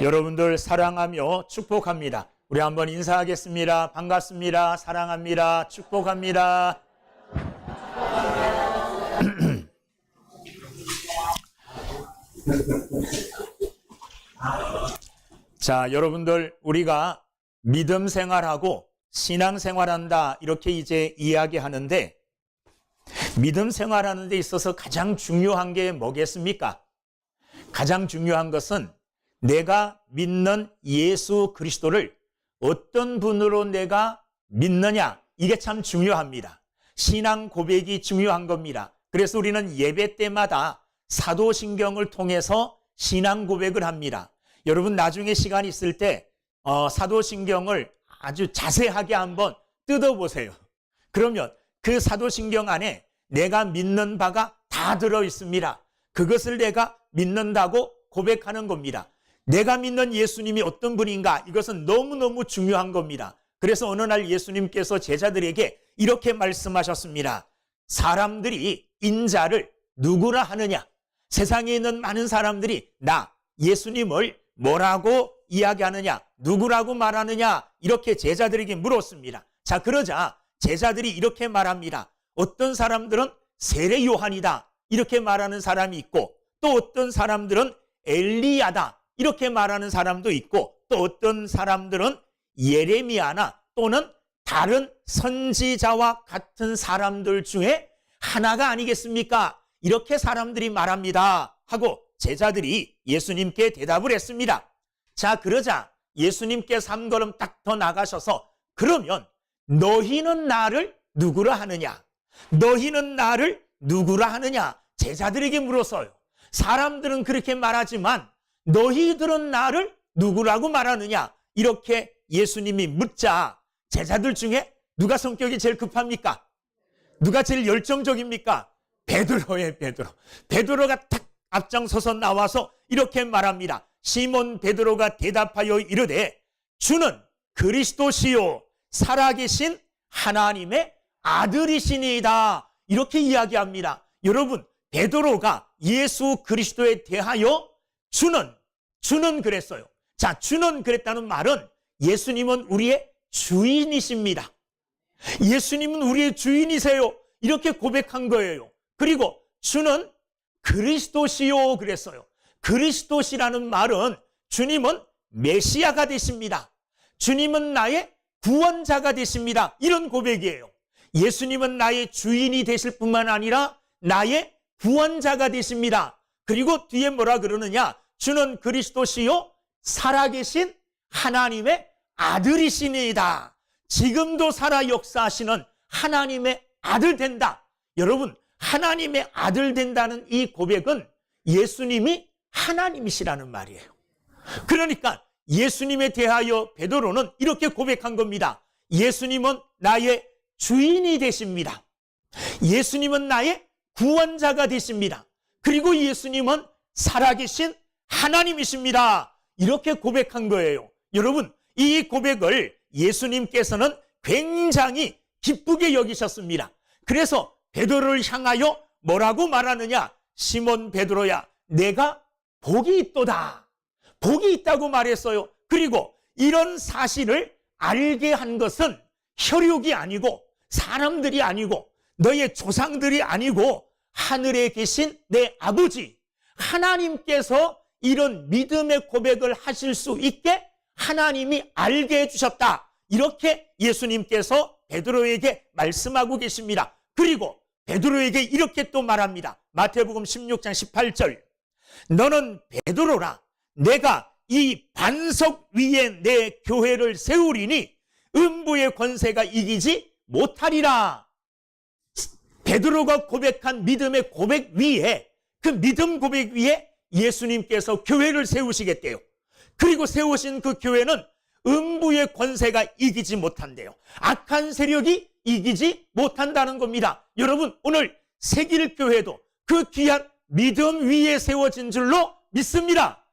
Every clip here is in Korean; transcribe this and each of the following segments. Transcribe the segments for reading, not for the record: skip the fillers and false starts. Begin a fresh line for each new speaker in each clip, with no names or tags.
여러분들 사랑하며 축복합니다. 우리 한번 인사하겠습니다. 반갑습니다. 사랑합니다. 축복합니다. 자, 여러분들 우리가 믿음 생활하고 신앙 생활한다 이렇게 이제 이야기하는데, 믿음 생활하는 데 있어서 가장 중요한 게 뭐겠습니까? 가장 중요한 것은 내가 믿는 예수 그리스도를 어떤 분으로 내가 믿느냐, 이게 참 중요합니다. 신앙 고백이 중요한 겁니다. 그래서 우리는 예배 때마다 사도신경을 통해서 신앙 고백을 합니다. 여러분 나중에 시간 있을 때 사도신경을 아주 자세하게 한번 뜯어보세요. 그러면 그 사도신경 안에 내가 믿는 바가 다 들어 있습니다. 그것을 내가 믿는다고 고백하는 겁니다. 내가 믿는 예수님이 어떤 분인가, 이것은 너무너무 중요한 겁니다. 그래서 어느 날 예수님께서 제자들에게 이렇게 말씀하셨습니다. 사람들이 인자를 누구라 하느냐? 세상에 있는 많은 사람들이 나 예수님을 뭐라고 이야기하느냐, 누구라고 말하느냐, 이렇게 제자들에게 물었습니다. 자, 그러자 제자들이 이렇게 말합니다. 어떤 사람들은 세례 요한이다 이렇게 말하는 사람이 있고, 또 어떤 사람들은 엘리야다 이렇게 말하는 사람도 있고, 또 어떤 사람들은 예레미야나 또는 다른 선지자와 같은 사람들 중에 하나가 아니겠습니까? 이렇게 사람들이 말합니다 하고 제자들이 예수님께 대답을 했습니다. 자, 그러자 예수님께서 한 걸음 딱 더 나가셔서 그러면 너희는 나를 누구라 하느냐? 너희는 나를 누구라 하느냐? 제자들에게 물었어요. 사람들은 그렇게 말하지만 너희들은 나를 누구라고 말하느냐? 이렇게 예수님이 묻자 제자들 중에 누가 성격이 제일 급합니까? 누가 제일 열정적입니까? 베드로예요, 베드로. 베드로가 탁 앞장서서 나와서 이렇게 말합니다. 시몬 베드로가 대답하여 이르되 주는 그리스도시요 살아계신 하나님의 아들이시니이다. 이렇게 이야기합니다. 여러분, 베드로가 예수 그리스도에 대하여 주는 그랬어요. 자, 주는 그랬다는 말은 예수님은 우리의 주인이십니다. 예수님은 우리의 주인이세요. 이렇게 고백한 거예요. 그리고 주는 그리스도시요 그랬어요. 그리스도시라는 말은 주님은 메시아가 되십니다. 주님은 나의 구원자가 되십니다. 이런 고백이에요. 예수님은 나의 주인이 되실 뿐만 아니라 나의 구원자가 되십니다. 그리고 뒤에 뭐라 그러느냐? 주는 그리스도시요 살아계신 하나님의 아들이시니이다. 지금도 살아 역사하시는 하나님의 아들 된다. 여러분, 하나님의 아들 된다는 이 고백은 예수님이 하나님이시라는 말이에요. 그러니까 예수님에 대하여 베드로는 이렇게 고백한 겁니다. 예수님은 나의 주인이 되십니다. 예수님은 나의 구원자가 되십니다. 그리고 예수님은 살아계신 하나님이십니다. 이렇게 고백한 거예요. 여러분, 이 고백을 예수님께서는 굉장히 기쁘게 여기셨습니다. 그래서 베드로를 향하여 뭐라고 말하느냐? 시몬 베드로야, 내가 복이 있도다. 복이 있다고 말했어요. 그리고 이런 사실을 알게 한 것은 혈육이 아니고 사람들이 아니고 너의 조상들이 아니고 하늘에 계신 내 아버지 하나님께서 이런 믿음의 고백을 하실 수 있게 하나님이 알게 해주셨다. 이렇게 예수님께서 베드로에게 말씀하고 계십니다. 그리고 베드로에게 이렇게 또 말합니다. 마태복음 16장 18절. 너는 베드로라. 내가 이 반석 위에 내 교회를 세우리니 음부의 권세가 이기지 못하리라. 베드로가 고백한 믿음의 고백 위에, 그 믿음 고백 위에 예수님께서 교회를 세우시겠대요. 그리고 세우신 그 교회는 음부의 권세가 이기지 못한대요. 악한 세력이 이기지 못한다는 겁니다. 여러분, 오늘 세길교회도 그 귀한 믿음 위에 세워진 줄로 믿습니다.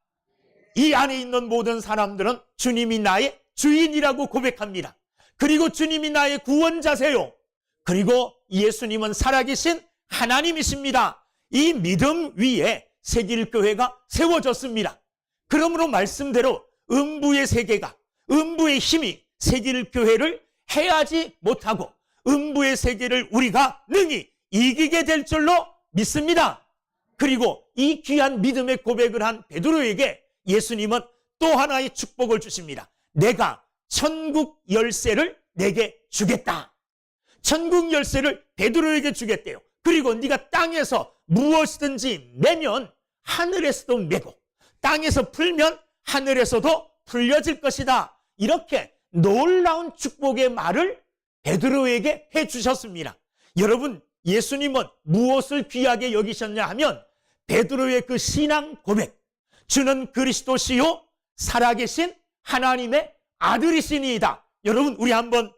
이 안에 있는 모든 사람들은 주님이 나의 주인이라고 고백합니다. 그리고 주님이 나의 구원자세요. 그리고 예수님은 살아계신 하나님이십니다. 이 믿음 위에 세길교회가 세워졌습니다. 그러므로 말씀대로 음부의 세계가, 음부의 힘이 세길 교회를 해하지 못하고 음부의 세계를 우리가 능히 이기게 될 줄로 믿습니다. 그리고 이 귀한 믿음의 고백을 한 베드로에게 예수님은 또 하나의 축복을 주십니다. 내가 천국 열쇠를 내게 주겠다. 천국 열쇠를 베드로에게 주겠대요. 그리고 네가 땅에서 무엇이든지 매면 하늘에서도 매고 땅에서 풀면 하늘에서도 풀려질 것이다. 이렇게 놀라운 축복의 말을 베드로에게 해주셨습니다. 여러분, 예수님은 무엇을 귀하게 여기셨냐 하면 베드로의 그 신앙 고백, 주는 그리스도시요 살아계신 하나님의 아들이시니이다. 여러분, 우리 한번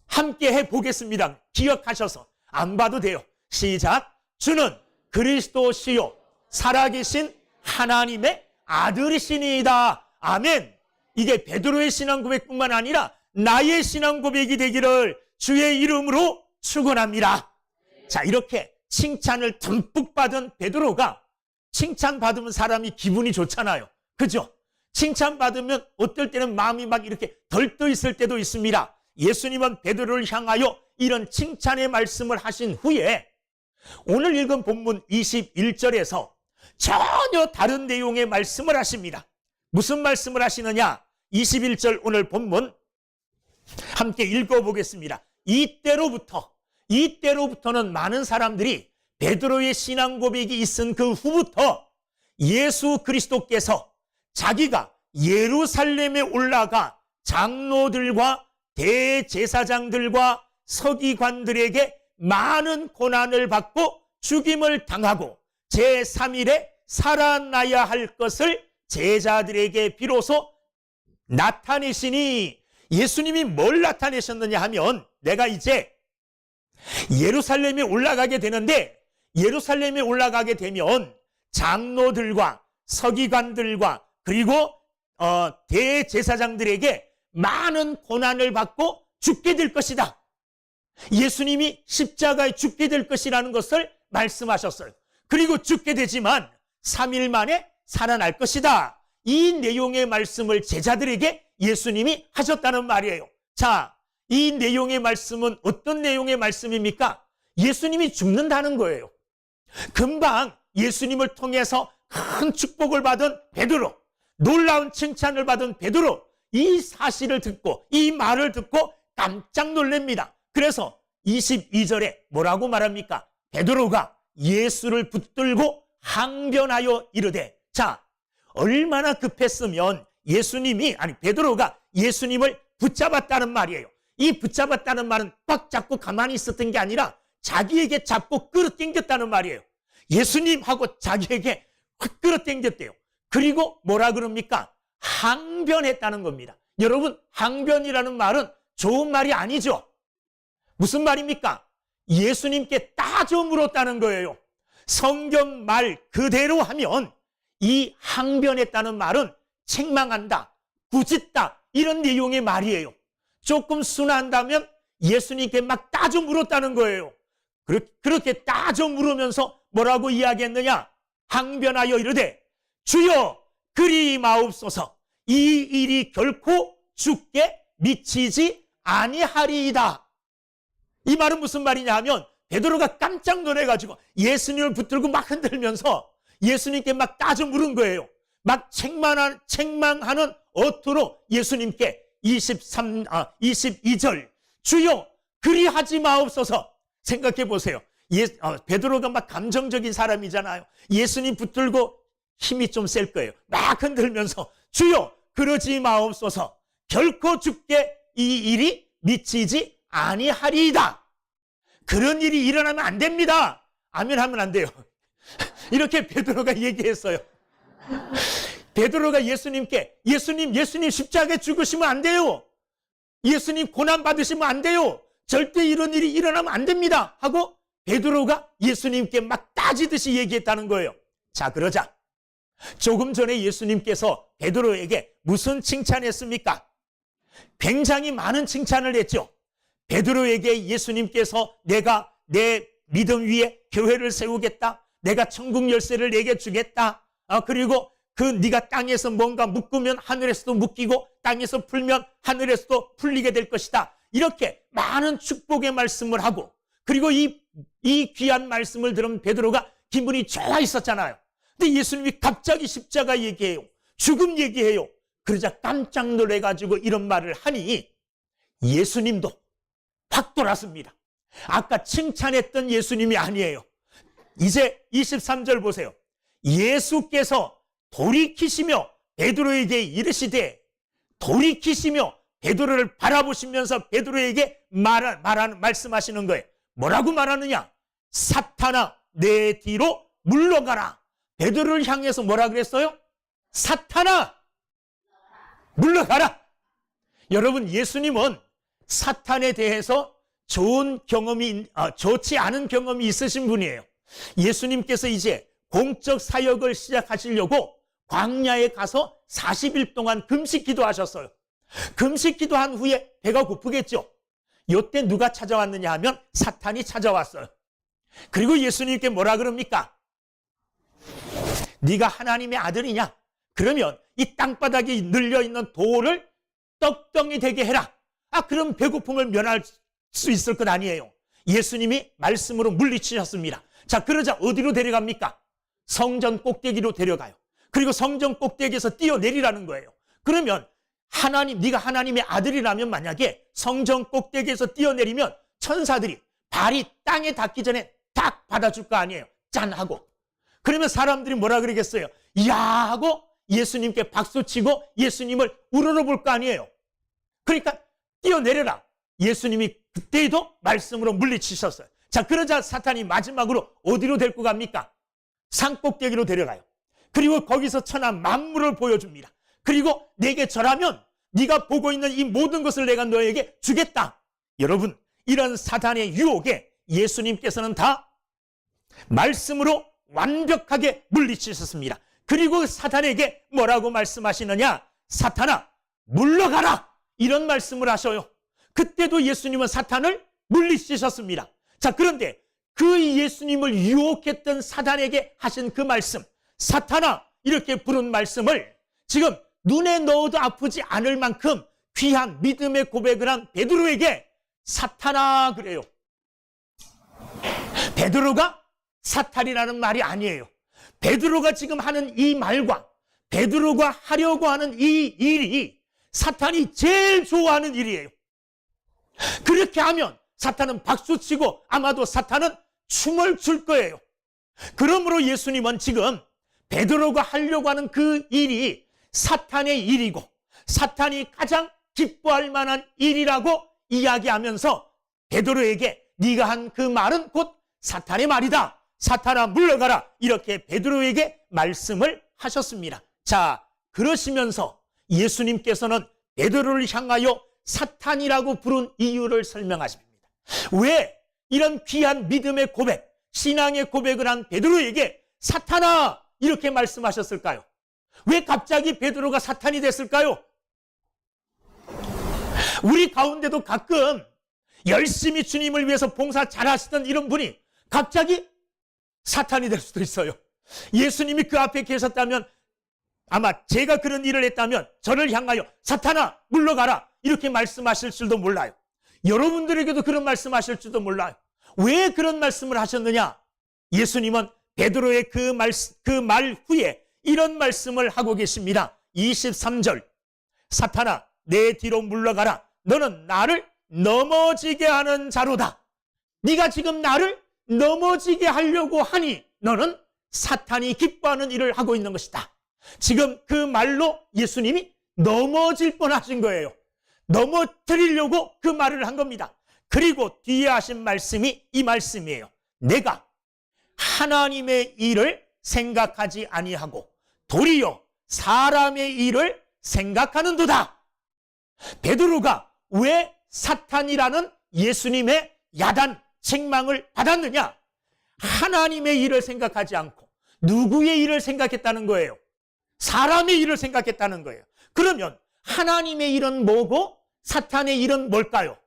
함께 해보겠습니다. 기억하셔서 안 봐도 돼요. 시작. 주는 그리스도시요 살아계신 하나님의 아들이시니이다. 아멘. 이게 베드로의 신앙 고백뿐만 아니라 나의 신앙 고백이 되기를 주의 이름으로 축원합니다. 자, 이렇게 칭찬을 듬뿍 받은 베드로가, 칭찬받으면 사람이 기분이 좋잖아요. 그죠? 칭찬받으면 어떨 때는 마음이 막 이렇게 덜떠 있을 때도 있습니다. 예수님은 베드로를 향하여 이런 칭찬의 말씀을 하신 후에 오늘 읽은 본문 21절에서 전혀 다른 내용의 말씀을 하십니다. 무슨 말씀을 하시느냐? 21절 오늘 본문 함께 읽어보겠습니다. 이때로부터는 많은 사람들이 베드로의 신앙 고백이 있은 그 후부터 예수 그리스도께서 자기가 예루살렘에 올라가 장로들과 대제사장들과 서기관들에게 많은 고난을 받고 죽임을 당하고 제3일에 살아나야 할 것을 제자들에게 비로소 나타내시니, 예수님이 뭘 나타내셨느냐 하면 내가 이제 예루살렘에 올라가게 되는데, 예루살렘에 올라가게 되면 장로들과 서기관들과 그리고 대제사장들에게 많은 고난을 받고 죽게 될 것이다. 예수님이 십자가에 죽게 될 것이라는 것을 말씀하셨어요. 그리고 죽게 되지만 3일 만에 살아날 것이다. 이 내용의 말씀을 제자들에게 예수님이 하셨다는 말이에요. 자, 이 내용의 말씀은 어떤 내용의 말씀입니까? 예수님이 죽는다는 거예요. 금방 예수님을 통해서 큰 축복을 받은 베드로, 놀라운 칭찬을 받은 베드로, 이 사실을 듣고 이 말을 듣고 깜짝 놀랍니다. 그래서 22절에 뭐라고 말합니까? 베드로가 예수를 붙들고 항변하여 이르되, 자, 얼마나 급했으면 베드로가 예수님을 붙잡았다는 말이에요. 이 붙잡았다는 말은 꽉 잡고 가만히 있었던 게 아니라 자기에게 잡고 끌어당겼다는 말이에요. 예수님하고 자기에게 확 끌어당겼대요. 그리고 뭐라 그럽니까? 항변했다는 겁니다. 여러분, 항변이라는 말은 좋은 말이 아니죠. 무슨 말입니까? 예수님께 따져 물었다는 거예요. 성경 말 그대로 하면 이 항변했다는 말은 책망한다, 꾸짖다, 이런 내용의 말이에요. 조금 순화한다면 예수님께 막 따져 물었다는 거예요. 그렇게 따져 물으면서 뭐라고 이야기했느냐? 항변하여 이르되, 주여 그리 마옵소서, 이 일이 결코 주께 미치지 아니하리이다. 이 말은 무슨 말이냐 하면 베드로가 깜짝 놀래가지고 예수님을 붙들고 막 흔들면서 예수님께 막 따져 물은 거예요. 막 책망하는 어투로 예수님께 22절 주여 그리하지 마옵소서. 생각해 보세요. 베드로가 막 감정적인 사람이잖아요. 예수님 붙들고 힘이 좀 셀 거예요. 막 흔들면서 주여 그러지 마옵소서, 결코 주께 이 일이 미치지 아니하리이다. 그런 일이 일어나면 안 됩니다. 아멘 하면 안 돼요. 이렇게 베드로가 얘기했어요. 베드로가 예수님께 예수님 십자가에 죽으시면 안 돼요. 예수님 고난 받으시면 안 돼요. 절대 이런 일이 일어나면 안 됩니다 하고 베드로가 예수님께 막 따지듯이 얘기했다는 거예요. 자, 그러자 조금 전에 예수님께서 베드로에게 무슨 칭찬했습니까? 굉장히 많은 칭찬을 했죠. 베드로에게 예수님께서 내가 내 믿음 위에 교회를 세우겠다, 내가 천국 열쇠를 내게 주겠다, 그리고 그 네가 땅에서 뭔가 묶으면 하늘에서도 묶이고 땅에서 풀면 하늘에서도 풀리게 될 것이다. 이렇게 많은 축복의 말씀을 하고, 그리고 이 귀한 말씀을 들은 베드로가 기분이 좋아 있었잖아요. 근데 예수님이 갑자기 십자가 얘기해요. 죽음 얘기해요. 그러자 깜짝 놀래가지고 이런 말을 하니 예수님도 확 돌았습니다. 아까 칭찬했던 예수님이 아니에요. 이제 23절 보세요. 예수께서 돌이키시며 베드로에게 이르시되, 돌이키시며 베드로를 바라보시면서 베드로에게 말씀하시는 거예요. 뭐라고 말하느냐? 사탄아, 내 뒤로 물러가라. 베드로를 향해서 뭐라 그랬어요? 사탄아, 물러가라. 여러분, 예수님은 사탄에 대해서 좋지 않은 경험이 있으신 분이에요. 예수님께서 이제 공적 사역을 시작하시려고 광야에 가서 40일 동안 금식 기도하셨어요. 금식 기도한 후에 배가 고프겠죠. 이때 누가 찾아왔느냐 하면 사탄이 찾아왔어요. 그리고 예수님께 뭐라 그럽니까? 네가 하나님의 아들이냐? 그러면 이 땅바닥에 늘려있는 돌을 떡덩이 되게 해라. 그럼 배고픔을 면할 수 있을 것 아니에요. 예수님이 말씀으로 물리치셨습니다. 자, 그러자 어디로 데려갑니까? 성전 꼭대기로 데려가요. 그리고 성전 꼭대기에서 뛰어내리라는 거예요. 그러면 네가 하나님의 아들이라면 만약에 성전 꼭대기에서 뛰어내리면 천사들이 발이 땅에 닿기 전에 딱 받아줄 거 아니에요. 짠 하고. 그러면 사람들이 뭐라 그러겠어요? 이야 하고 예수님께 박수치고 예수님을 우러러볼 거 아니에요. 그러니까 뛰어내려라. 예수님이 그때에도 말씀으로 물리치셨어요. 자, 그러자 사탄이 마지막으로 어디로 데리고 갑니까? 산꼭대기로 데려가요. 그리고 거기서 천하 만물을 보여줍니다. 그리고 내게 절하면 네가 보고 있는 이 모든 것을 내가 너에게 주겠다. 여러분, 이런 사탄의 유혹에 예수님께서는 다 말씀으로 완벽하게 물리치셨습니다. 그리고 사탄에게 뭐라고 말씀하시느냐? 사탄아, 물러가라. 이런 말씀을 하셔요. 그때도 예수님은 사탄을 물리치셨습니다. 자, 그런데 그 예수님을 유혹했던 사탄에게 하신 그 말씀, 사탄아, 이렇게 부른 말씀을 지금 눈에 넣어도 아프지 않을 만큼 귀한 믿음의 고백을 한 베드로에게 사탄아 그래요. 베드로가 사탄이라는 말이 아니에요. 베드로가 지금 하는 이 말과 베드로가 하려고 하는 이 일이 사탄이 제일 좋아하는 일이에요. 그렇게 하면 사탄은 박수치고 아마도 사탄은 춤을 출 거예요. 그러므로 예수님은 지금 베드로가 하려고 하는 그 일이 사탄의 일이고 사탄이 가장 기뻐할 만한 일이라고 이야기하면서 베드로에게 네가 한 그 말은 곧 사탄의 말이다. 사탄아 물러가라. 이렇게 베드로에게 말씀을 하셨습니다. 자, 그러시면서 예수님께서는 베드로를 향하여 사탄이라고 부른 이유를 설명하십니다. 왜 이런 귀한 믿음의 고백, 신앙의 고백을 한 베드로에게 사탄아 이렇게 말씀하셨을까요? 왜 갑자기 베드로가 사탄이 됐을까요? 우리 가운데도 가끔 열심히 주님을 위해서 봉사 잘하시던 이런 분이 갑자기 사탄이 될 수도 있어요. 예수님이 그 앞에 계셨다면 아마 제가 그런 일을 했다면 저를 향하여 사탄아 물러가라 이렇게 말씀하실 줄도 몰라요. 여러분들에게도 그런 말씀하실 줄도 몰라요. 왜 그런 말씀을 하셨느냐? 예수님은 베드로의 그 말 후에 이런 말씀을 하고 계십니다. 23절 사탄아 내 뒤로 물러가라. 너는 나를 넘어지게 하는 자로다. 네가 지금 나를 넘어지게 하려고 하니 너는 사탄이 기뻐하는 일을 하고 있는 것이다. 지금 그 말로 예수님이 넘어질 뻔하신 거예요. 넘어뜨리려고 그 말을 한 겁니다. 그리고 뒤에 하신 말씀이 이 말씀이에요. 내가 하나님의 일을 생각하지 아니하고 도리어 사람의 일을 생각하는도다. 베드로가 왜 사탄이라는 예수님의 야단 책망을 받았느냐? 하나님의 일을 생각하지 않고 누구의 일을 생각했다는 거예요? 사람의 일을 생각했다는 거예요. 그러면 하나님의 일은 뭐고 사탄의 일은 뭘까요?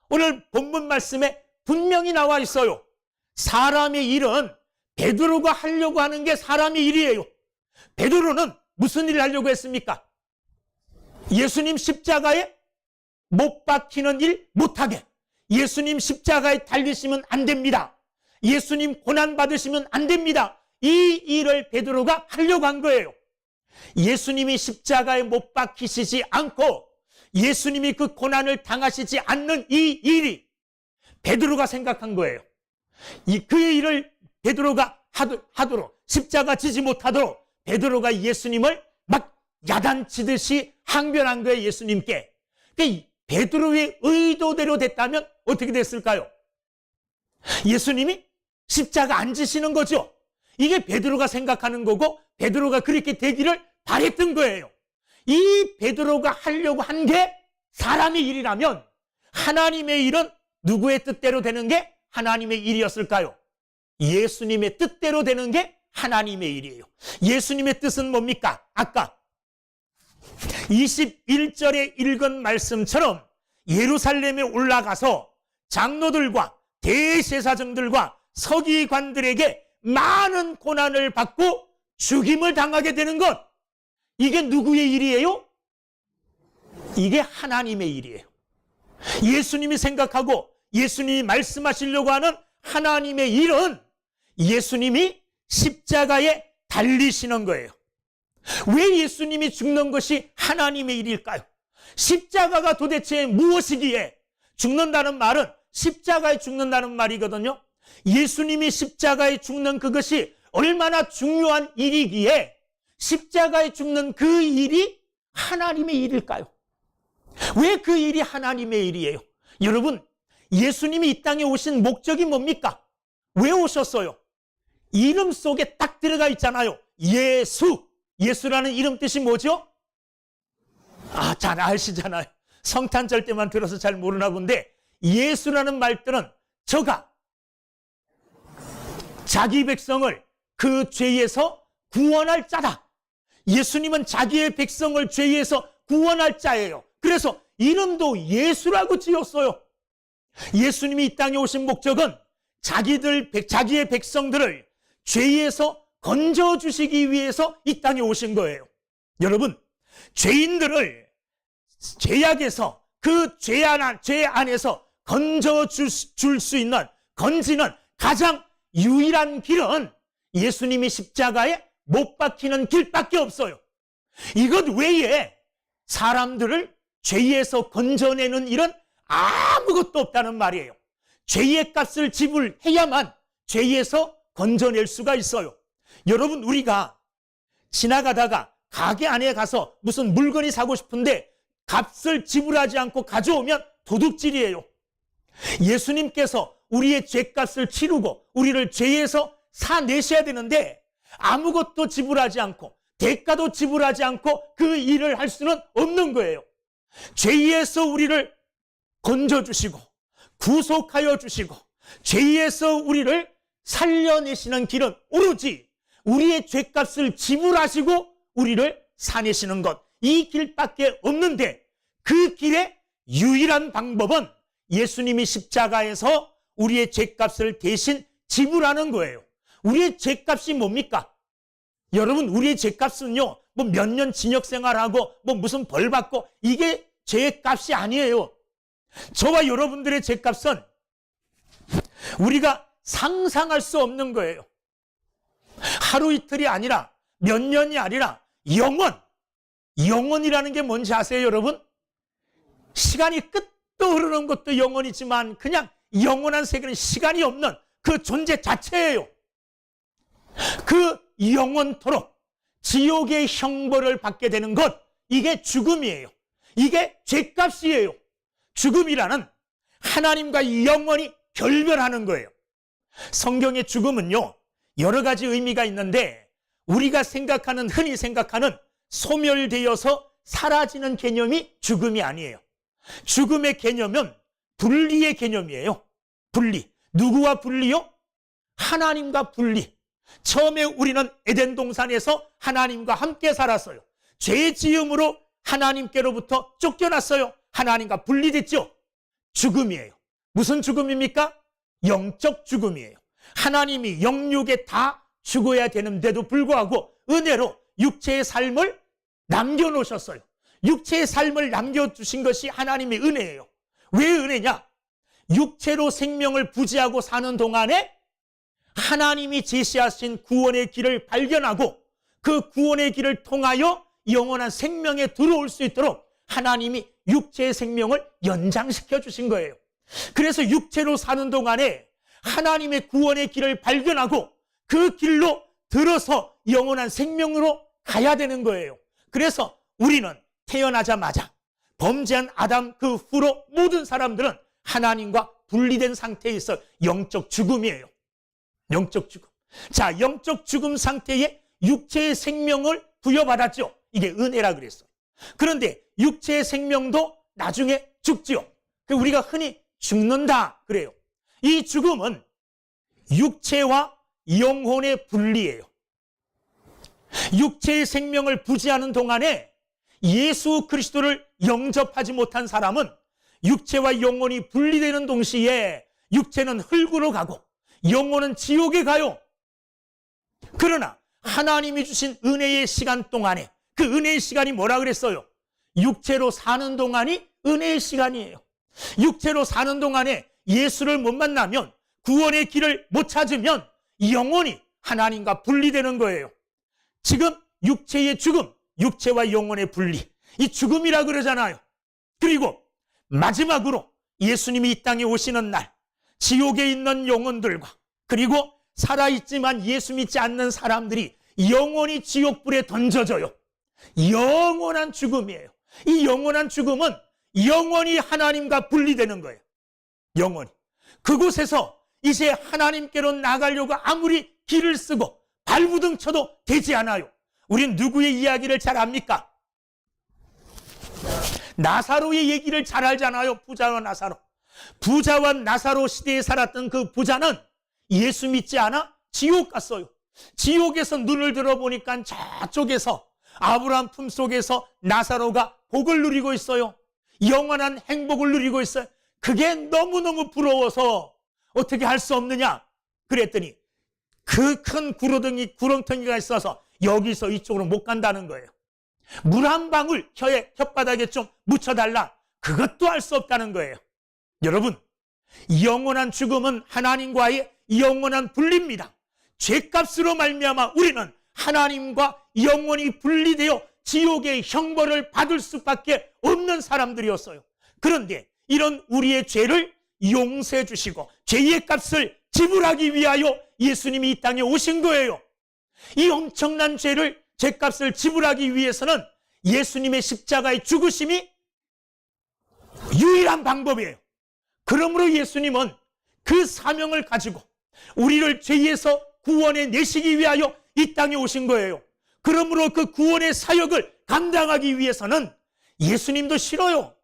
오늘 본문 말씀에 분명히 나와 있어요. 사람의 일은 베드로가 하려고 하는 게 사람의 일이에요. 베드로는 무슨 일을 하려고 했습니까? 예수님 십자가에 못 박히는 일 못하게. 예수님 십자가에 달리시면 안 됩니다. 예수님 고난 받으시면 안 됩니다. 이 일을 베드로가 하려고 한 거예요. 예수님이 십자가에 못 박히시지 않고 예수님이 그 고난을 당하시지 않는 이 일이 베드로가 생각한 거예요. 그 일을 베드로가 하도록, 십자가 지지 못하도록 베드로가 예수님을 막 야단치듯이 항변한 거예요, 예수님께. 베드로의 의도대로 됐다면 어떻게 됐을까요? 예수님이 십자가 안 지시는 거죠. 이게 베드로가 생각하는 거고 베드로가 그렇게 되기를 바랬던 거예요. 이 베드로가 하려고 한 게 사람의 일이라면 하나님의 일은 누구의 뜻대로 되는 게 하나님의 일이었을까요? 예수님의 뜻대로 되는 게 하나님의 일이에요. 예수님의 뜻은 뭡니까? 아까 21절에 읽은 말씀처럼 예루살렘에 올라가서 장로들과 대제사장들과 서기관들에게 많은 고난을 받고 죽임을 당하게 되는 것, 이게 누구의 일이에요? 이게 하나님의 일이에요. 예수님이 생각하고 예수님이 말씀하시려고 하는 하나님의 일은 예수님이 십자가에 달리시는 거예요. 왜 예수님이 죽는 것이 하나님의 일일까요? 십자가가 도대체 무엇이기에? 죽는다는 말은 십자가에 죽는다는 말이거든요. 예수님이 십자가에 죽는 그것이 얼마나 중요한 일이기에 십자가에 죽는 그 일이 하나님의 일일까요? 왜 그 일이 하나님의 일이에요? 여러분, 예수님이 이 땅에 오신 목적이 뭡니까? 왜 오셨어요? 이름 속에 딱 들어가 있잖아요. 예수. 예수라는 이름 뜻이 뭐죠? 잘 아시잖아요. 성탄절 때만 들어서 잘 모르나 본데, 예수라는 말들은 저가 자기 백성을 그 죄에서 구원할 자다. 예수님은 자기의 백성을 죄에서 구원할 자예요. 그래서 이름도 예수라고 지었어요. 예수님이 이 땅에 오신 목적은 자기의 백성들을 죄에서 건져주시기 위해서 이 땅에 오신 거예요. 여러분, 죄인들을 죄악에서 그 죄 안에서 건져줄 수 있는, 건지는 가장 유일한 길은 예수님이 십자가에 못 박히는 길밖에 없어요. 이것 외에 사람들을 죄에서 건져내는 일은 아무것도 없다는 말이에요. 죄의 값을 지불해야만 죄에서 건져낼 수가 있어요. 여러분, 우리가 지나가다가 가게 안에 가서 무슨 물건이 사고 싶은데 값을 지불하지 않고 가져오면 도둑질이에요. 예수님께서 우리의 죄값을 치르고 우리를 죄에서 사내셔야 되는데 아무것도 지불하지 않고 대가도 지불하지 않고 그 일을 할 수는 없는 거예요. 죄에서 우리를 건져주시고 구속하여 주시고 죄에서 우리를 살려내시는 길은 오로지 우리의 죄값을 지불하시고 우리를 사내시는 것, 이 길밖에 없는데 그 길의 유일한 방법은 예수님이 십자가에서 우리의 죄값을 대신 지불하는 거예요. 우리의 죄값이 뭡니까? 여러분, 우리의 죄값은요, 뭐 몇 년 징역 생활하고 뭐 무슨 벌 받고 이게 죄값이 아니에요. 저와 여러분들의 죄값은 우리가 상상할 수 없는 거예요. 하루 이틀이 아니라 몇 년이 아니라 영원이라는 게 뭔지 아세요, 여러분? 시간이 끝도 흐르는 것도 영원이지만 그냥 영원한 세계는 시간이 없는 그 존재 자체예요. 그 영원토록 지옥의 형벌을 받게 되는 것, 이게 죽음이에요. 이게 죄값이에요. 죽음이라는 하나님과 영원히 결별하는 거예요. 성경의 죽음은요, 여러 가지 의미가 있는데 우리가 흔히 생각하는 소멸되어서 사라지는 개념이 죽음이 아니에요. 죽음의 개념은 분리의 개념이에요. 분리. 누구와 분리요? 하나님과 분리. 처음에 우리는 에덴 동산에서 하나님과 함께 살았어요. 죄 지음으로 하나님께로부터 쫓겨났어요. 하나님과 분리됐죠. 죽음이에요. 무슨 죽음입니까? 영적 죽음이에요. 하나님이 영육에 다 죽어야 되는데도 불구하고 은혜로 육체의 삶을 남겨놓으셨어요. 육체의 삶을 남겨주신 것이 하나님의 은혜예요. 왜 은혜냐? 육체로 생명을 부지하고 사는 동안에 하나님이 제시하신 구원의 길을 발견하고 그 구원의 길을 통하여 영원한 생명에 들어올 수 있도록 하나님이 육체의 생명을 연장시켜 주신 거예요. 그래서 육체로 사는 동안에 하나님의 구원의 길을 발견하고 그 길로 들어서 영원한 생명으로 가야 되는 거예요. 그래서 우리는 태어나자마자 범죄한 아담 그 후로 모든 사람들은 하나님과 분리된 상태에 있어 영적 죽음이에요. 영적 죽음. 자, 영적 죽음 상태에 육체의 생명을 부여받았죠. 이게 은혜라 그랬어요. 그런데 육체의 생명도 나중에 죽지요. 우리가 흔히 죽는다 그래요. 이 죽음은 육체와 영혼의 분리예요. 육체의 생명을 부지하는 동안에 예수 그리스도를 영접하지 못한 사람은 육체와 영혼이 분리되는 동시에 육체는 흙으로 가고 영혼은 지옥에 가요. 그러나 하나님이 주신 은혜의 시간 동안에 그 은혜의 시간이 뭐라 그랬어요? 육체로 사는 동안이 은혜의 시간이에요. 육체로 사는 동안에 예수를 못 만나면 구원의 길을 못 찾으면 영혼이 하나님과 분리되는 거예요. 지금 육체의 죽음, 육체와 영혼의 분리, 이 죽음이라 그러잖아요. 그리고 마지막으로 예수님이 이 땅에 오시는 날 지옥에 있는 영혼들과 그리고 살아있지만 예수 믿지 않는 사람들이 영원히 지옥불에 던져져요. 영원한 죽음이에요. 이 영원한 죽음은 영원히 하나님과 분리되는 거예요. 영원히. 그곳에서 이제 하나님께로 나가려고 아무리 길을 쓰고 발부둥 쳐도 되지 않아요. 우린 누구의 이야기를 잘 압니까? 나사로의 얘기를 잘 알잖아요. 부자와 나사로. 부자와 나사로 시대에 살았던 그 부자는 예수 믿지 않아 지옥 갔어요. 지옥에서 눈을 들어보니까 저쪽에서 아브라함 품속에서 나사로가 복을 누리고 있어요. 영원한 행복을 누리고 있어요. 그게 너무너무 부러워서 어떻게 할 수 없느냐 그랬더니 그 큰 구렁텅이가 있어서 여기서 이쪽으로 못 간다는 거예요. 물 한 방울 혓바닥에 좀 묻혀달라. 그것도 할 수 없다는 거예요. 여러분, 영원한 죽음은 하나님과의 영원한 분리입니다. 죄값으로 말미암아 우리는 하나님과 영원히 분리되어 지옥의 형벌을 받을 수밖에 없는 사람들이었어요. 그런데 이런 우리의 죄를 용서해 주시고 죄의 값을 지불하기 위하여 예수님이 이 땅에 오신 거예요. 이 엄청난 죄값을 지불하기 위해서는 예수님의 십자가의 죽으심이 유일한 방법이에요. 그러므로 예수님은 그 사명을 가지고 우리를 죄에서 구원해 내시기 위하여 이 땅에 오신 거예요. 그러므로 그 구원의 사역을 감당하기 위해서는 예수님도 싫어요.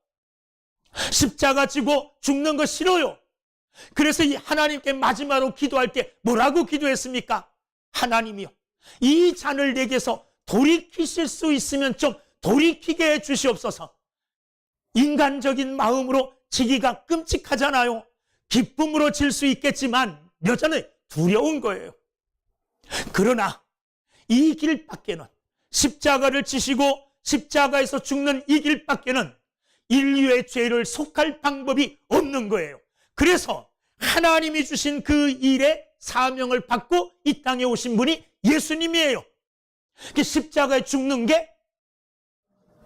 십자가 지고 죽는 거 싫어요. 그래서 하나님께 마지막으로 기도할 때 뭐라고 기도했습니까? 하나님이요, 이 잔을 내게서 돌이키실 수 있으면 좀 돌이키게 해 주시옵소서. 인간적인 마음으로 지기가 끔찍하잖아요. 기쁨으로 질 수 있겠지만 여전히 두려운 거예요. 그러나 이 길밖에는, 십자가를 지시고 십자가에서 죽는 이 길밖에는 인류의 죄를 속할 방법이 없는 거예요. 그래서 하나님이 주신 그 일의 사명을 받고 이 땅에 오신 분이 예수님이에요. 십자가에 죽는 게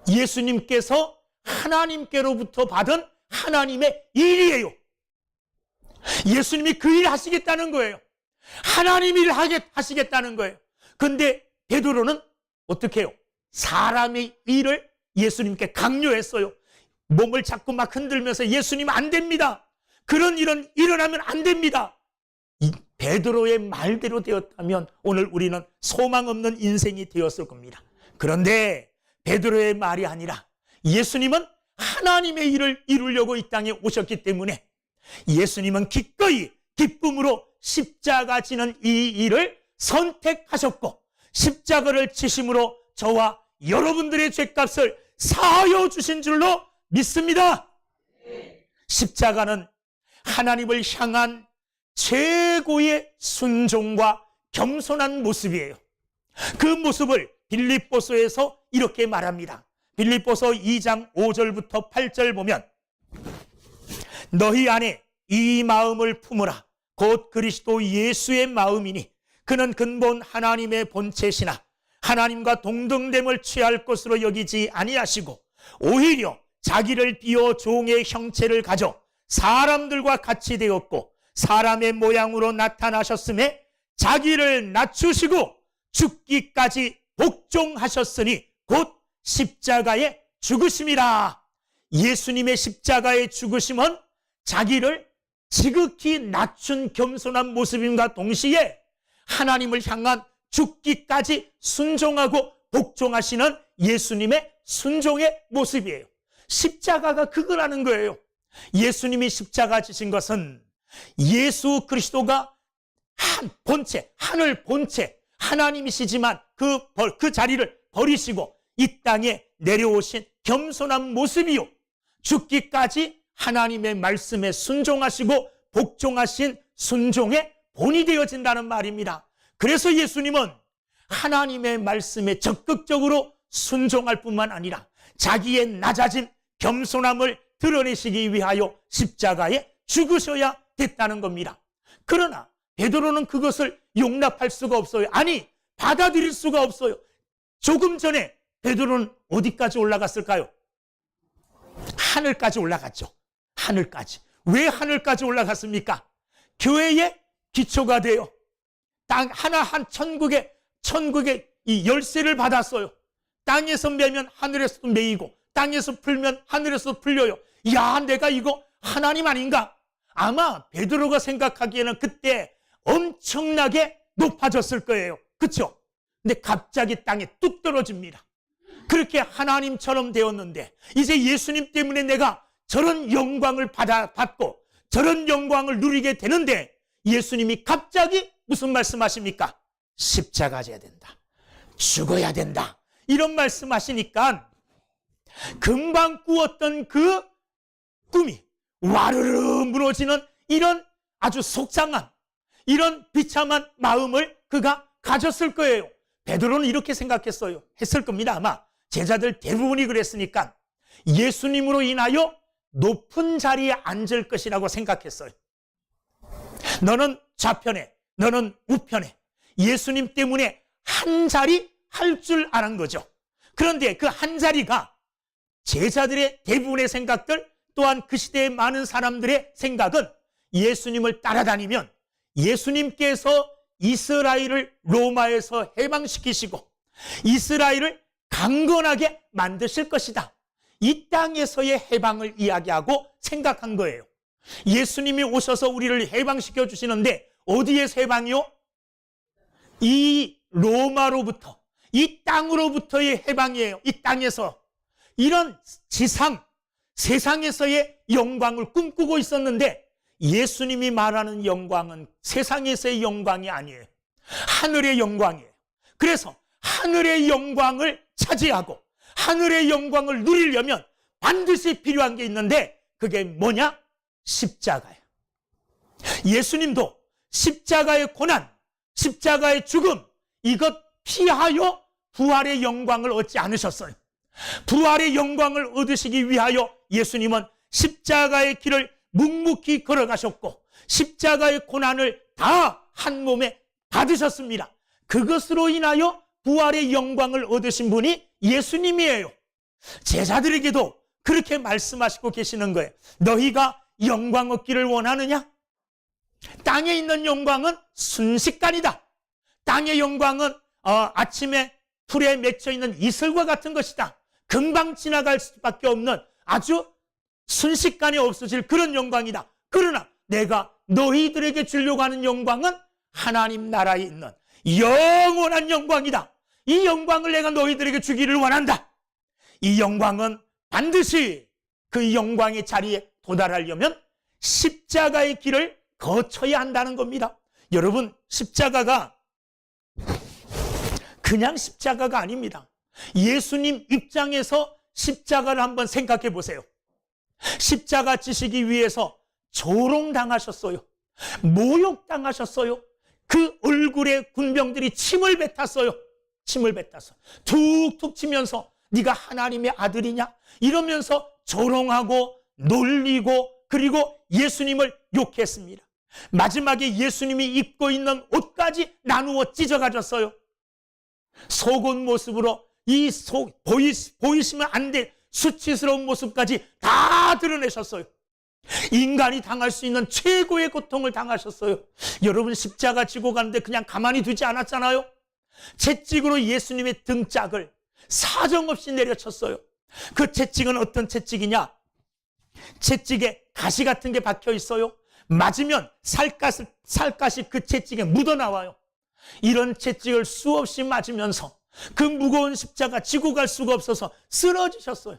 예수님께서 하나님께로부터 받은 하나님의 일이에요. 예수님이 그 일 하시겠다는 거예요. 하나님 일 하시겠다는 거예요. 근데 베드로는 어떻게 해요? 사람의 일을 예수님께 강요했어요. 몸을 자꾸 막 흔들면서 예수님 안 됩니다. 그런 일은 일어나면 안 됩니다. 이 베드로의 말대로 되었다면 오늘 우리는 소망 없는 인생이 되었을 겁니다. 그런데 베드로의 말이 아니라 예수님은 하나님의 일을 이루려고 이 땅에 오셨기 때문에 예수님은 기꺼이 기쁨으로 십자가 지는 이 일을 선택하셨고 십자가를 지심으로 저와 여러분들의 죄값을 사하여 주신 줄로 믿습니다. 십자가는 하나님을 향한 최고의 순종과 겸손한 모습이에요. 그 모습을 빌립보서에서 이렇게 말합니다. 빌립보서 2장 5절부터 8절 보면 너희 안에 이 마음을 품으라. 곧 그리스도 예수의 마음이니 그는 근본 하나님의 본체시나 하나님과 동등됨을 취할 것으로 여기지 아니하시고 오히려 자기를 비워 종의 형체를 가져 사람들과 같이 되었고 사람의 모양으로 나타나셨음에 자기를 낮추시고 죽기까지 복종하셨으니 곧 십자가에 죽으심이라. 예수님의 십자가의 죽으심은 자기를 지극히 낮춘 겸손한 모습임과 동시에 하나님을 향한 죽기까지 순종하고 복종하시는 예수님의 순종의 모습이에요. 십자가가 그거라는 거예요. 예수님이 십자가 지신 것은 예수 그리스도가 본체, 하늘 본체, 하나님이시지만 그 자리를 버리시고 이 땅에 내려오신 겸손한 모습이요. 죽기까지 하나님의 말씀에 순종하시고 복종하신 순종의 본이 되어진다는 말입니다. 그래서 예수님은 하나님의 말씀에 적극적으로 순종할 뿐만 아니라 자기의 낮아진 겸손함을 드러내시기 위하여 십자가에 죽으셔야 됐다는 겁니다. 그러나 베드로는 그것을 용납할 수가 없어요. 아니, 받아들일 수가 없어요. 조금 전에 베드로는 어디까지 올라갔을까요? 하늘까지 올라갔죠. 하늘까지. 왜 하늘까지 올라갔습니까? 교회의 기초가 돼요. 땅 하나 한 천국의 이 열쇠를 받았어요. 땅에서 매면 하늘에서도 매이고 땅에서 풀면 하늘에서도 풀려요. 야, 내가 이거 하나님 아닌가? 아마 베드로가 생각하기에는 그때 엄청나게 높아졌을 거예요. 그렇죠? 근데 갑자기 땅에 뚝 떨어집니다. 그렇게 하나님처럼 되었는데 이제 예수님 때문에 내가 저런 영광을 받고 저런 영광을 누리게 되는데 예수님이 갑자기 무슨 말씀하십니까? 십자가 져야 된다. 죽어야 된다. 이런 말씀하시니까 금방 꾸었던 그 꿈이 와르르 무너지는 이런 아주 속상한 이런 비참한 마음을 그가 가졌을 거예요. 베드로는 이렇게 생각했어요. 했을 겁니다. 아마 제자들 대부분이 그랬으니까 예수님으로 인하여 높은 자리에 앉을 것이라고 생각했어요. 너는 좌편에, 너는 우편에 예수님 때문에 한 자리 할 줄 아는 거죠. 그런데 그 한 자리가 제자들의 대부분의 생각들 또한 그 시대의 많은 사람들의 생각은 예수님을 따라다니면 예수님께서 이스라엘을 로마에서 해방시키시고 이스라엘을 강건하게 만드실 것이다. 이 땅에서의 해방을 이야기하고 생각한 거예요. 예수님이 오셔서 우리를 해방시켜 주시는데 어디에서 해방이요? 이 로마로부터, 이 땅으로부터의 해방이에요. 이 땅에서. 이런 세상에서의 영광을 꿈꾸고 있었는데 예수님이 말하는 영광은 세상에서의 영광이 아니에요. 하늘의 영광이에요. 그래서 하늘의 영광을 차지하고 하늘의 영광을 누리려면 반드시 필요한 게 있는데 그게 뭐냐? 십자가예요. 예수님도 십자가의 고난, 십자가의 죽음 이것 피하여 부활의 영광을 얻지 않으셨어요. 부활의 영광을 얻으시기 위하여 예수님은 십자가의 길을 묵묵히 걸어가셨고 십자가의 고난을 다 한 몸에 받으셨습니다. 그것으로 인하여 부활의 영광을 얻으신 분이 예수님이에요. 제자들에게도 그렇게 말씀하시고 계시는 거예요. 너희가 영광 얻기를 원하느냐? 땅에 있는 영광은 순식간이다. 땅의 영광은 아침에 풀에 맺혀 있는 이슬과 같은 것이다. 금방 지나갈 수밖에 없는 아주 순식간에 없어질 그런 영광이다. 그러나 내가 너희들에게 주려고 하는 영광은 하나님 나라에 있는 영원한 영광이다. 이 영광을 내가 너희들에게 주기를 원한다. 이 영광은 반드시 그 영광의 자리에 도달하려면 십자가의 길을 거쳐야 한다는 겁니다. 여러분, 십자가가 그냥 십자가가 아닙니다. 예수님 입장에서 십자가를 한번 생각해 보세요. 십자가 지시기 위해서 조롱당하셨어요. 모욕당하셨어요. 그 얼굴에 군병들이 침을 뱉었어요. 침을 뱉어서 툭툭 치면서 네가 하나님의 아들이냐? 이러면서 조롱하고 놀리고 그리고 예수님을 욕했습니다. 마지막에 예수님이 입고 있는 옷까지 나누어 찢어가졌어요. 속옷 모습으로 보이시면 안 될 수치스러운 모습까지 다 드러내셨어요. 인간이 당할 수 있는 최고의 고통을 당하셨어요. 여러분, 십자가 지고 가는데 그냥 가만히 두지 않았잖아요. 채찍으로 예수님의 등짝을 사정없이 내려쳤어요. 그 채찍은 어떤 채찍이냐? 채찍에 가시 같은 게 박혀 있어요. 맞으면 살갗이 그 채찍에 묻어나와요. 이런 채찍을 수없이 맞으면서 그 무거운 십자가 지고 갈 수가 없어서 쓰러지셨어요.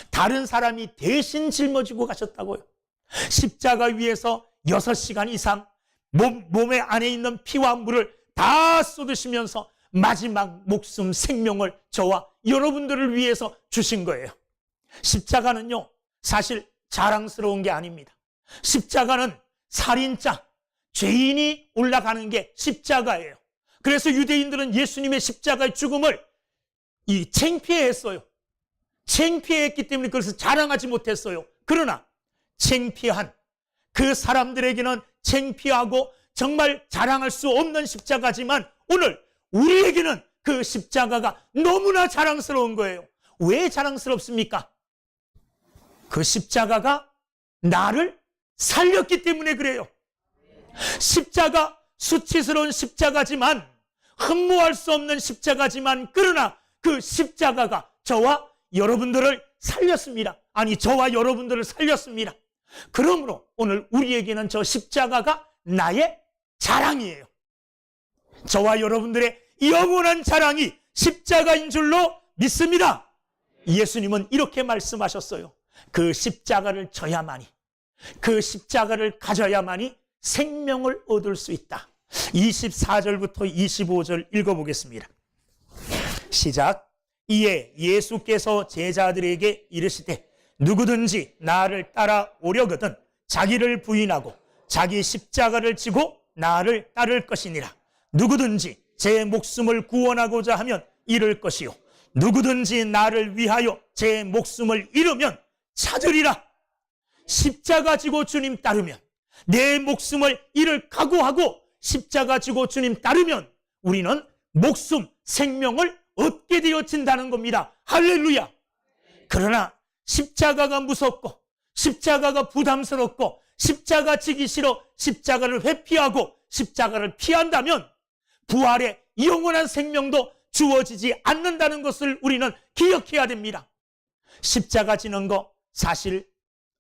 다른 사람이 대신 짊어지고 가셨다고요. 십자가 위에서 6시간 이상 몸의 안에 있는 피와 물을 다 쏟으시면서 마지막 목숨 생명을 저와 여러분들을 위해서 주신 거예요. 십자가는요, 사실 자랑스러운 게 아닙니다. 십자가는 살인자, 죄인이 올라가는 게 십자가예요. 그래서 유대인들은 예수님의 십자가의 죽음을 창피해했어요. 창피했기 때문에 그것을 자랑하지 못했어요. 그러나 창피한 그 사람들에게는 창피하고 정말 자랑할 수 없는 십자가지만 오늘 우리에게는 그 십자가가 너무나 자랑스러운 거예요. 왜 자랑스럽습니까? 그 십자가가 나를 살렸기 때문에 그래요. 십자가, 수치스러운 십자가지만, 흠모할 수 없는 십자가지만, 그러나 그 십자가가 저와 여러분들을 살렸습니다. 아니, 저와 여러분들을 살렸습니다. 그러므로 오늘 우리에게는 저 십자가가 나의 자랑이에요. 저와 여러분들의 영원한 자랑이 십자가인 줄로 믿습니다. 예수님은 이렇게 말씀하셨어요. 그 십자가를 져야만이, 그 십자가를 가져야만이 생명을 얻을 수 있다. 24절부터 25절 읽어보겠습니다. 시작. 이에 예수께서 제자들에게 이르시되 누구든지 나를 따라오려거든 자기를 부인하고 자기 십자가를 지고 나를 따를 것이니라. 누구든지 제 목숨을 구원하고자 하면 잃을 것이요 누구든지 나를 위하여 제 목숨을 잃으면 찾으리라. 십자가 지고 주님 따르면, 내 목숨을 잃을 각오하고 십자가 지고 주님 따르면 우리는 목숨, 생명을 얻게 되어진다는 겁니다. 할렐루야. 그러나 십자가가 무섭고 십자가가 부담스럽고 십자가 지기 싫어 십자가를 회피하고 십자가를 피한다면 부활의 영원한 생명도 주어지지 않는다는 것을 우리는 기억해야 됩니다. 십자가 지는 거 사실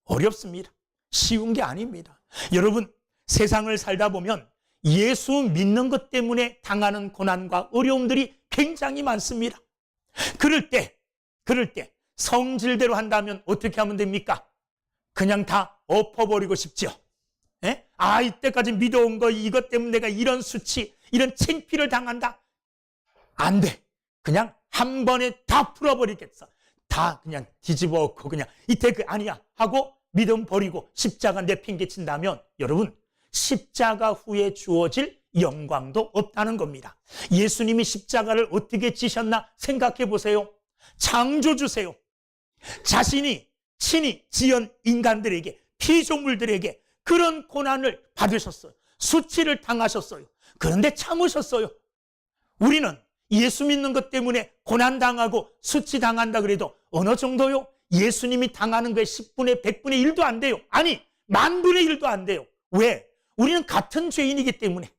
어렵습니다. 쉬운 게 아닙니다. 여러분, 세상을 살다 보면 예수 믿는 것 때문에 당하는 고난과 어려움들이 굉장히 많습니다. 그럴 때 성질대로 한다면 어떻게 하면 됩니까? 그냥 다 엎어버리고 싶죠. 예? 이때까지 믿어온 거 이것 때문에 내가 이런 수치, 이런 창피를 당한다. 안 돼. 그냥 한 번에 다 풀어버리겠어. 다 그냥 뒤집어 엎고 그냥 이때 아니야 하고 믿음 버리고 십자가 내팽개친다면 여러분, 십자가 후에 주어질 영광도 없다는 겁니다. 예수님이 십자가를 어떻게 지셨나 생각해 보세요. 창조주세요. 자신이 친히 지은 인간들에게, 피조물들에게 그런 고난을 받으셨어요. 수치를 당하셨어요. 그런데 참으셨어요. 우리는 예수 믿는 것 때문에 고난당하고 수치당한다 그래도 어느 정도요? 예수님이 당하는 거에 10분의 100분의 1도 안 돼요. 아니, 10,000분의 1도 안 돼요. 왜? 우리는 같은 죄인이기 때문에,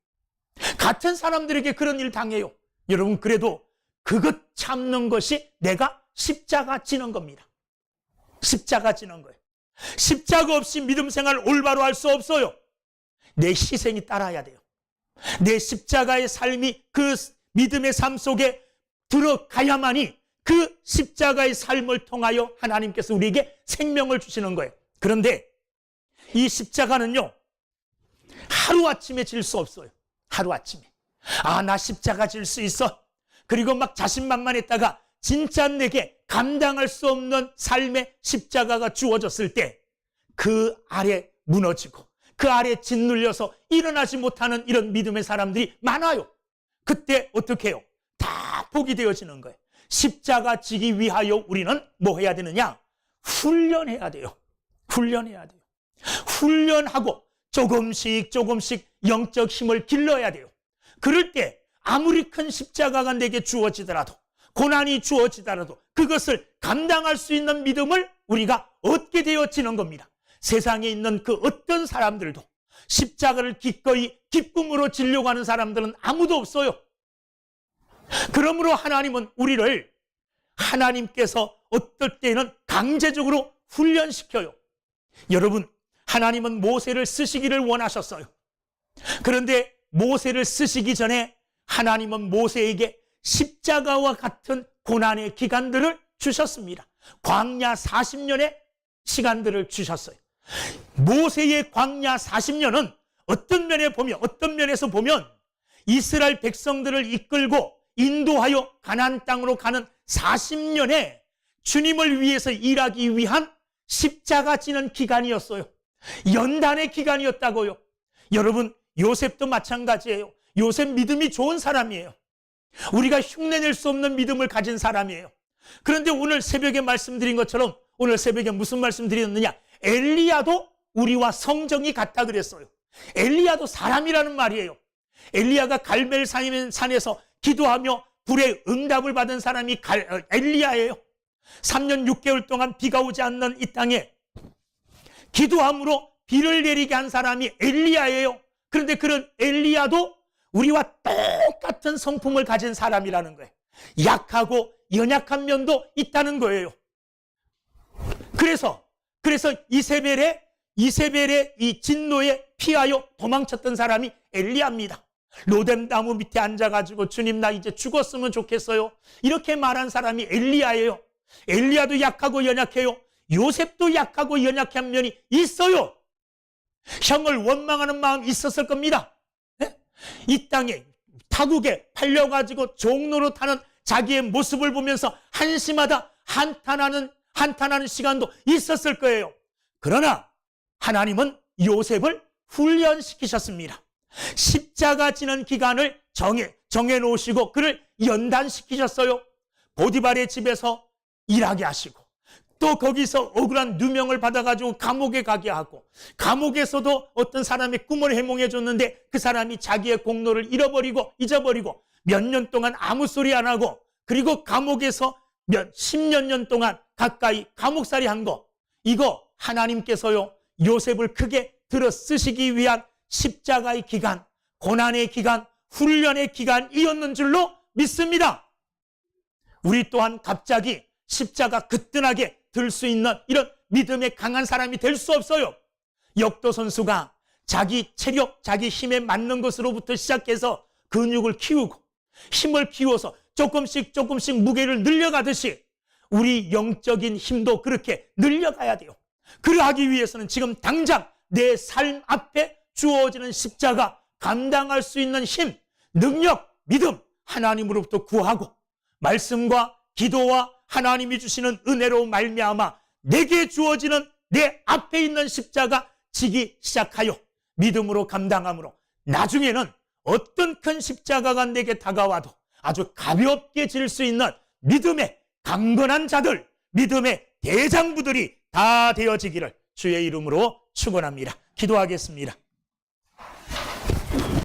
같은 사람들에게 그런 일 당해요. 여러분, 그래도 그것 참는 것이 내가 십자가 지는 겁니다. 십자가 지는 거예요. 십자가 없이 믿음 생활 올바로 할 수 없어요. 내 희생이 따라야 돼요. 내 십자가의 삶이 그 믿음의 삶 속에 들어가야만이 그 십자가의 삶을 통하여 하나님께서 우리에게 생명을 주시는 거예요. 그런데 이 십자가는요, 하루아침에 질 수 없어요. 하루아침에. 나 십자가 질 수 있어. 그리고 막 자신만만했다가 진짜 내게 감당할 수 없는 삶의 십자가가 주어졌을 때 그 아래 무너지고 그 아래 짓눌려서 일어나지 못하는 이런 믿음의 사람들이 많아요. 그때 어떻게 해요? 다 낙폭이 되어지는 거예요. 십자가 지기 위하여 우리는 뭐 해야 되느냐? 훈련해야 돼요. 훈련해야 돼요. 훈련하고 조금씩 영적 힘을 길러야 돼요. 그럴 때 아무리 큰 십자가가 내게 주어지더라도, 고난이 주어지더라도 그것을 감당할 수 있는 믿음을 우리가 얻게 되어지는 겁니다. 세상에 있는 그 어떤 사람들도 십자가를 기꺼이 기쁨으로 지려고 하는 사람들은 아무도 없어요. 그러므로 하나님은 우리를, 하나님께서 어떨 때는 강제적으로 훈련시켜요. 여러분, 하나님은 모세를 쓰시기를 원하셨어요. 그런데 모세를 쓰시기 전에 하나님은 모세에게 십자가와 같은 고난의 기간들을 주셨습니다. 광야 40년의 시간들을 주셨어요. 모세의 광야 40년은 어떤 면에서 보면 이스라엘 백성들을 이끌고 인도하여 가나안 땅으로 가는 40년에 주님을 위해서 일하기 위한 십자가 지는 기간이었어요. 연단의 기간이었다고요. 여러분, 요셉도 마찬가지예요. 요셉 믿음이 좋은 사람이에요. 우리가 흉내낼 수 없는 믿음을 가진 사람이에요. 그런데 오늘 새벽에 말씀드린 것처럼, 오늘 새벽에 무슨 말씀 드렸느냐? 엘리야도 우리와 성정이 같다 그랬어요. 엘리야도 사람이라는 말이에요. 엘리야가 갈멜 산에서 기도하며 불의 응답을 받은 사람이 엘리야예요. 3년 6개월 동안 비가 오지 않는 이 땅에 기도함으로 비를 내리게 한 사람이 엘리야예요. 그런데 그런 엘리야도 우리와 똑같은 성품을 가진 사람이라는 거예요. 약하고 연약한 면도 있다는 거예요. 그래서 이세벨의 이 진노에 피하여 도망쳤던 사람이 엘리야입니다. 로뎀 나무 밑에 앉아가지고 주님 나 이제 죽었으면 좋겠어요, 이렇게 말한 사람이 엘리야예요. 엘리야도 약하고 연약해요. 요셉도 약하고 연약한 면이 있어요. 형을 원망하는 마음이 있었을 겁니다. 네? 이 땅에 타국에 팔려가지고 종로로 타는 자기의 모습을 보면서 한심하다 한탄하는 시간도 있었을 거예요. 그러나 하나님은 요셉을 훈련시키셨습니다. 십자가 지는 기간을 정해 놓으시고 그를 연단시키셨어요. 보디발의 집에서 일하게 하시고, 또 거기서 억울한 누명을 받아가지고 감옥에 가게 하고, 감옥에서도 어떤 사람의 꿈을 해몽해 줬는데 그 사람이 자기의 공로를 잊어버리고 몇 년 동안 아무 소리 안 하고, 그리고 감옥에서 10년 년 동안 가까이 감옥살이 한 거, 이거 하나님께서요 요셉을 크게 들어 쓰시기 위한 십자가의 기간, 고난의 기간, 훈련의 기간이었는 줄로 믿습니다. 우리 또한 갑자기 십자가 그뜬하게 들 수 있는 이런 믿음의 강한 사람이 될 수 없어요. 역도 선수가 자기 체력, 자기 힘에 맞는 것으로부터 시작해서 근육을 키우고 힘을 키워서 조금씩 무게를 늘려가듯이 우리 영적인 힘도 그렇게 늘려가야 돼요. 그러하기 위해서는 지금 당장 내 삶 앞에 주어지는 십자가 감당할 수 있는 힘, 능력, 믿음 하나님으로부터 구하고, 말씀과 기도와 하나님이 주시는 은혜로 말미암아 내게 주어지는 내 앞에 있는 십자가 지기 시작하여 믿음으로 감당함으로 나중에는 어떤 큰 십자가가 내게 다가와도 아주 가볍게 질 수 있는 믿음의 강건한 자들, 믿음의 대장부들이 다 되어지기를 주의 이름으로 축원합니다. 기도하겠습니다.